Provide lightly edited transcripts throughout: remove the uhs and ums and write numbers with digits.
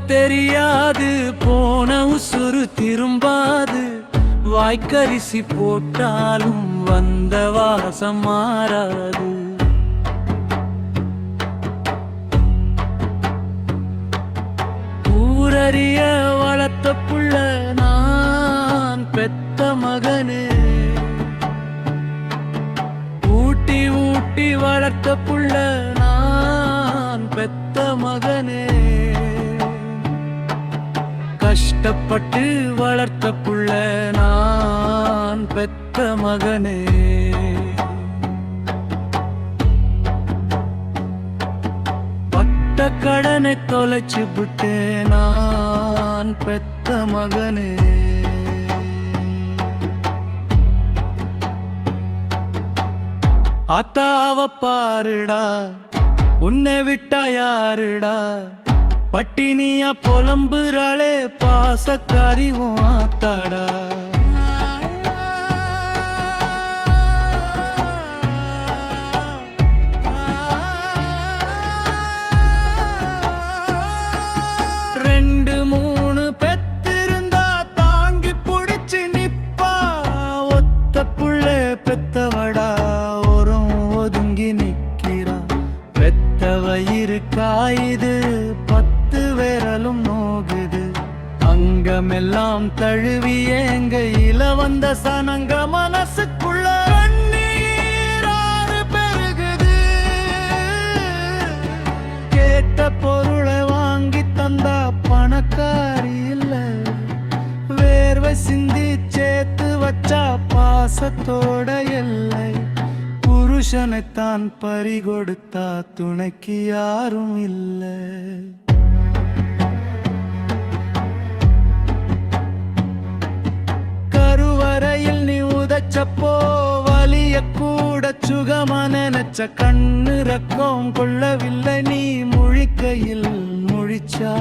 தெரியாது போன உசுறு திரும்பாது வாய்க்கரிசி போட்டாலும் வந்த வாசம் மாறாது ஊரறிய வளர்த்த புள்ள நான் பெத்த மகனே ஊட்டி ஊட்டி வளர்த்த புள்ள நான் பெத்த மகனே கஷ்டப்பட்டு வளர்த்த புள்ள நான் பெத்த மகனே பட்ட கடனை தொலைச்சு விட்டே நான் பெத்த மகனே அத்தாவ பாருடா உன்னை விட்டா யாருடா பட்டினியா புலம்புறாளே பாசக்காரிவும் ஆத்தாடா ரெண்டு மூணு பெத்திருந்தா தாங்கி புடிச்சு நிப்பா ஒத்த புள்ள பெத்தவடா ஒதுங்கி நிக்கிறா பெத்த வயிறு காயுது பத்து விரலும் நோகுது அங்கமெல்லாம் தழுவி எங்கையில வந்த சனங்க மனசுக்குள்ள கண்ணீராறு பெருகுது கேட்ட பொருளை வாங்கி தந்தா பணக்காரி இல்ல வேர்வை சிந்தி சேர்த்து வச்சா பாசத்தோட எல்லை புருஷனைத்தான் பறிகொடுத்தா துணைக்கு யாரும் இல்லை கருவறையில் நீ உதச்சப்போ வலிய கூட சுகமா நினைச்ச கண்ணு ரக்கம் கொள்ளவில்லை நீ முழிக்கையில் முழிச்சா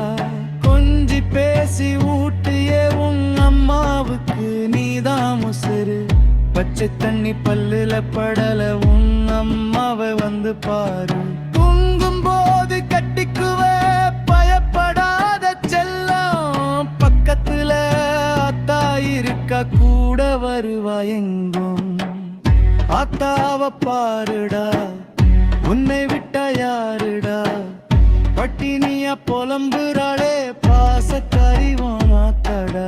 கொஞ்சி பேசி ஊட்டிய உன் அம்மாவுக்கு நீதான் முசிறு பச்சை தண்ணி பல்லுல படல உன் அம்மாவை வந்து பாரு தூங்கும் போது கட்டிக்குவே பயப்படாத செல்லம் பக்கத்துல அத்தா இருக்க கூட வருவா எங்கும் அத்தாவ பாருடா உன்னை விட்டா யாருடா பட்டினியா புலம்புறாளே பாசக்காரிவும் ஆத்தாடா